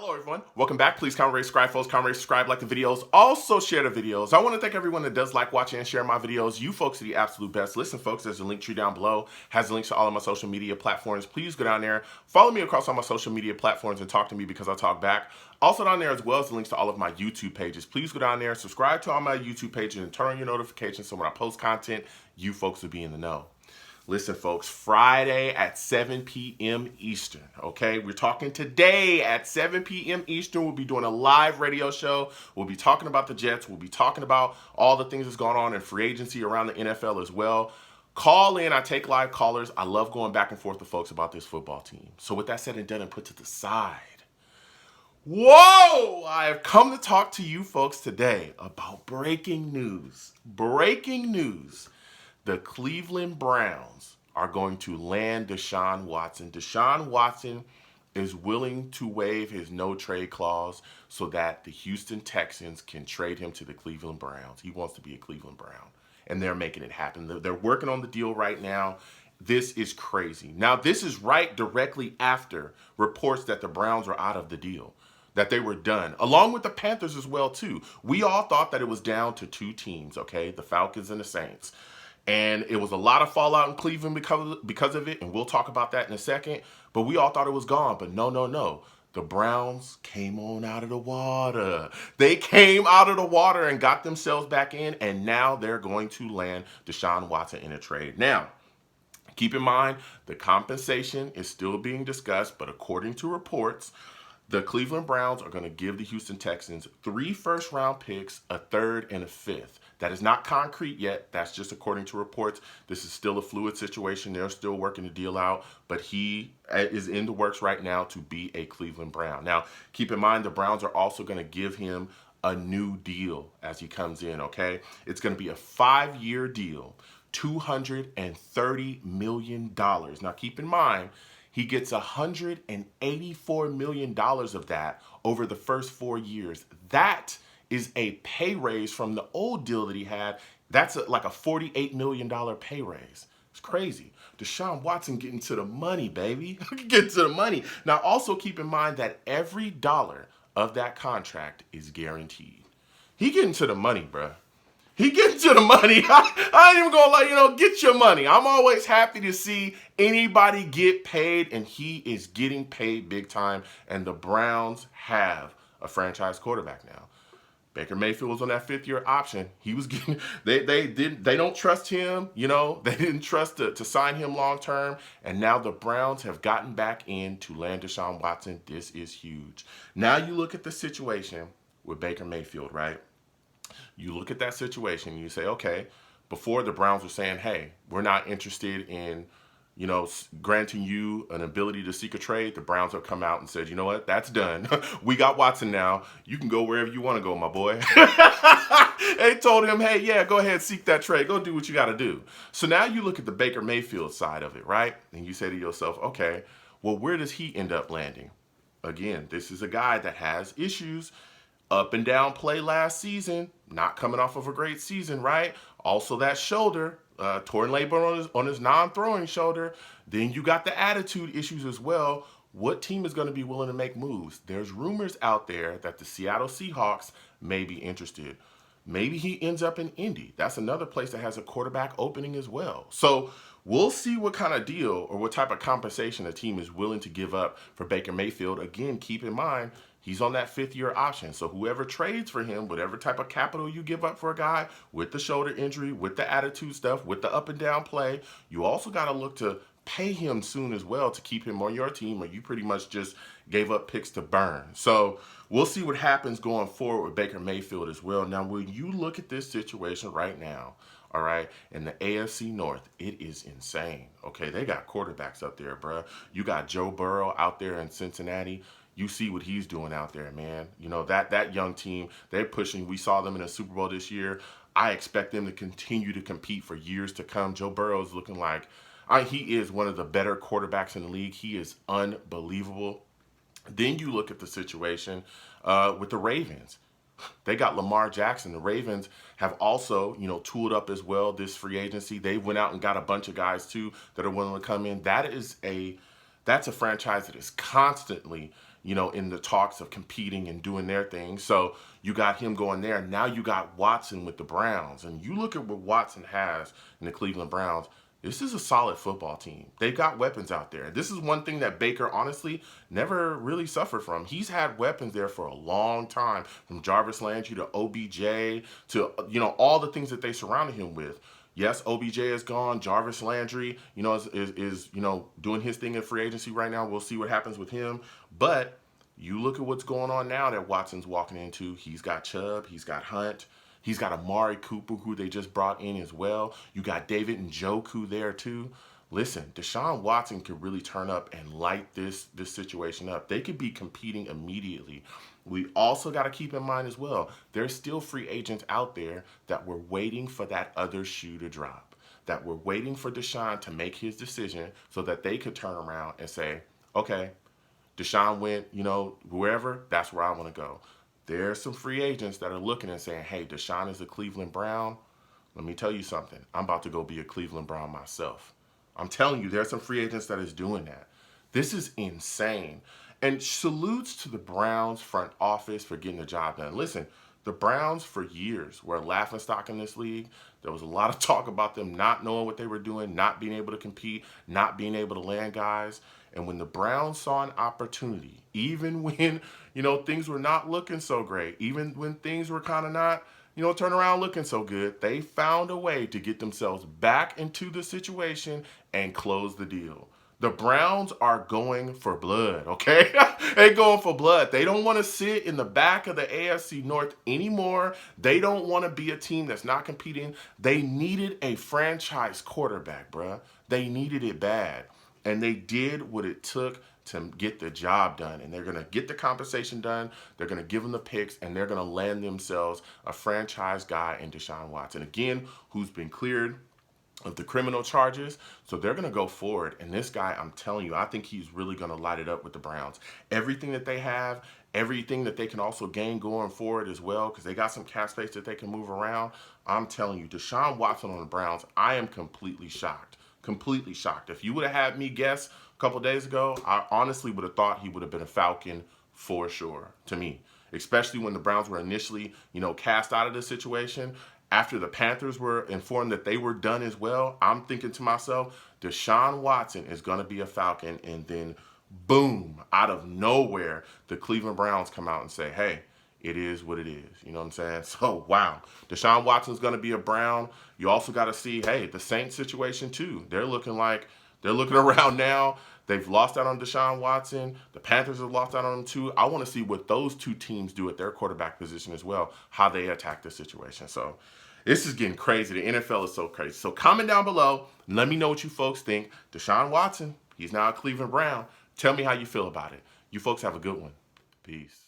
Hello everyone, welcome back. Please comment, rate, subscribe, folks. Comment, rate, subscribe, like the videos. Also share the videos. I want to thank everyone that does like, watch, and share my videos. You folks are the absolute best. Listen folks, there's a link tree down below. Has links to all of my social media platforms. Please go down there, follow me across all my social media platforms and talk to me because I talk back. Also down there as well as the links to all of my YouTube pages. Please go down there, subscribe to all my YouTube pages and turn on your notifications so when I post content, you folks will be in the know. Listen, folks, Friday at 7 p.m. Eastern, okay? We're talking today at 7 p.m. Eastern. We'll be doing a live radio show. We'll be talking about the Jets. We'll be talking about all the things that's going on in free agency around the NFL as well. Call in. I take live callers. I love going back and forth with folks about this football team. So with that said and done and put to the side, whoa! I have come to talk to you folks today about breaking news. Breaking news. The Cleveland Browns are going to land Deshaun Watson. Deshaun Watson is willing to waive his no-trade clause so that the Houston Texans can trade him to the Cleveland Browns. He wants to be a Cleveland Brown, and they're making it happen. They're working on the deal right now. This is crazy. Now, this is right directly after reports that the Browns are out of the deal, that they were done, along with the Panthers as well, too. We all thought that it was down to two teams, okay, the Falcons and the Saints. And it was a lot of fallout in Cleveland because of it, and we'll talk about that in a second. But we all thought it was gone, but no. The Browns came on out of the water. They came out of the water and got themselves back in, and now they're going to land Deshaun Watson in a trade. Now, keep in mind, the compensation is still being discussed, but according to reports, the Cleveland Browns are going to give the Houston Texans 3 first-round picks, a third, and a fifth. That is not concrete yet. That's just according to reports. This is still a fluid situation. They're still working the deal out, but he is in the works right now to be a Cleveland Brown. Now, keep in mind, the Browns are also going to give him a new deal as he comes in, okay? It's going to be a 5-year deal, $230 million. Now, keep in mind, he gets $184 million of that over the first 4 years. That is a pay raise from the old deal that he had. That's like a $48 million pay raise. It's crazy. Deshaun Watson getting to the money, baby. Get to the money. Now, also keep in mind that every dollar of that contract is guaranteed. He getting to the money, bruh. He getting to the money. I ain't even gonna get your money. I'm always happy to see anybody get paid, and he is getting paid big time. And the Browns have a franchise quarterback now. Baker Mayfield was on that 5th-year option. He was getting. They don't trust him. They didn't trust to sign him long term. And now the Browns have gotten back in to land Deshaun Watson. This is huge. Now you look at the situation with Baker Mayfield, right? You look at that situation and you say, okay, before the Browns were saying, hey, we're not interested in, granting you an ability to seek a trade. The Browns have come out and said, you know what, that's done. We got Watson now. You can go wherever you want to go, my boy. They told him, hey, yeah, go ahead, seek that trade. Go do what you got to do. So now you look at the Baker Mayfield side of it, right? And you say to yourself, okay, well, where does he end up landing? Again, this is a guy that has issues. Up and down play last season, not coming off of a great season, right? Also that shoulder, torn labor on his non-throwing shoulder. Then you got the attitude issues as well. What team is going to be willing to make moves? There's rumors out there that the Seattle Seahawks may be interested. Maybe he ends up in Indy. That's another place that has a quarterback opening as well. So we'll see what kind of deal or what type of compensation a team is willing to give up for Baker Mayfield. Again, keep in mind, he's on that 5th-year option. So whoever trades for him, whatever type of capital you give up for a guy with the shoulder injury, with the attitude stuff, with the up and down play, you also got to look to pay him soon as well to keep him on your team, or you pretty much just gave up picks to burn. So we'll see what happens going forward with Baker Mayfield as well. Now, when you look at this situation right now, all right, in the AFC North, it is insane. Okay, they got quarterbacks up there, bruh. You got Joe Burrow out there in Cincinnati. You see what he's doing out there, man. That young team, they're pushing. We saw them in a Super Bowl this year. I expect them to continue to compete for years to come. Joe Burrow is looking like he is one of the better quarterbacks in the league. He is unbelievable. Then you look at the situation with the Ravens. They got Lamar Jackson. The Ravens have also, tooled up as well this free agency. They went out and got a bunch of guys, too, that are willing to come in. That's a franchise that is constantly, in the talks of competing and doing their thing. So you got him going there. Now you got Watson with the Browns. And you look at what Watson has in the Cleveland Browns. This is a solid football team. They've got weapons out there. This is one thing that Baker, honestly, never really suffered from. He's had weapons there for a long time, from Jarvis Landry to OBJ to, all the things that they surrounded him with. Yes, OBJ is gone. Jarvis Landry, is doing his thing in free agency right now. We'll see what happens with him. But you look at what's going on now that Watson's walking into. He's got Chubb. He's got Hunt. He's got Amari Cooper, who they just brought in as well. You got David Njoku there too. Listen, Deshaun Watson could really turn up and light this situation up. They could be competing immediately. We also got to keep in mind as well, there's still free agents out there that were waiting for that other shoe to drop, that were waiting for Deshaun to make his decision so that they could turn around and say, okay, Deshaun went, wherever, that's where I want to go. There's some free agents that are looking and saying, hey, Deshaun is a Cleveland Brown. Let me tell you something. I'm about to go be a Cleveland Brown myself. I'm telling you, there's some free agents that is doing that. This is insane. And salutes to the Browns front office for getting the job done. Listen, the Browns for years were a laughingstock in this league. There was a lot of talk about them not knowing what they were doing, not being able to compete, not being able to land guys. And when the Browns saw an opportunity, even when, things were not looking so great, even when things were kind of not, turn around looking so good, they found a way to get themselves back into the situation and close the deal. The Browns are going for blood, okay? They're going for blood. They don't want to sit in the back of the AFC North anymore. They don't want to be a team that's not competing. They needed a franchise quarterback, bruh. They needed it bad. And they did what it took to get the job done. And they're going to get the compensation done. They're going to give them the picks. And they're going to land themselves a franchise guy in Deshaun Watson. Again, who's been cleared of the criminal charges. So they're going to go forward. And this guy, I'm telling you, I think he's really going to light it up with the Browns. Everything that they have, everything that they can also gain going forward as well, because they got some cap space that they can move around. I'm telling you, Deshaun Watson on the Browns, I am completely shocked. Completely shocked. If you would have had me guess a couple days ago, I honestly would have thought he would have been a Falcon for sure, to me. Especially when the Browns were initially, cast out of this situation. After the Panthers were informed that they were done as well, I'm thinking to myself, Deshaun Watson is going to be a Falcon. And then, boom, out of nowhere, the Cleveland Browns come out and say, hey, it is what it is. You know what I'm saying? So, wow. Deshaun Watson's going to be a Brown. You also got to see, hey, the Saints situation too. They're looking around now. They've lost out on Deshaun Watson. The Panthers have lost out on him too. I want to see what those two teams do at their quarterback position as well, how they attack the situation. So, this is getting crazy. The NFL is so crazy. So, comment down below. And let me know what you folks think. Deshaun Watson, he's now a Cleveland Brown. Tell me how you feel about it. You folks have a good one. Peace.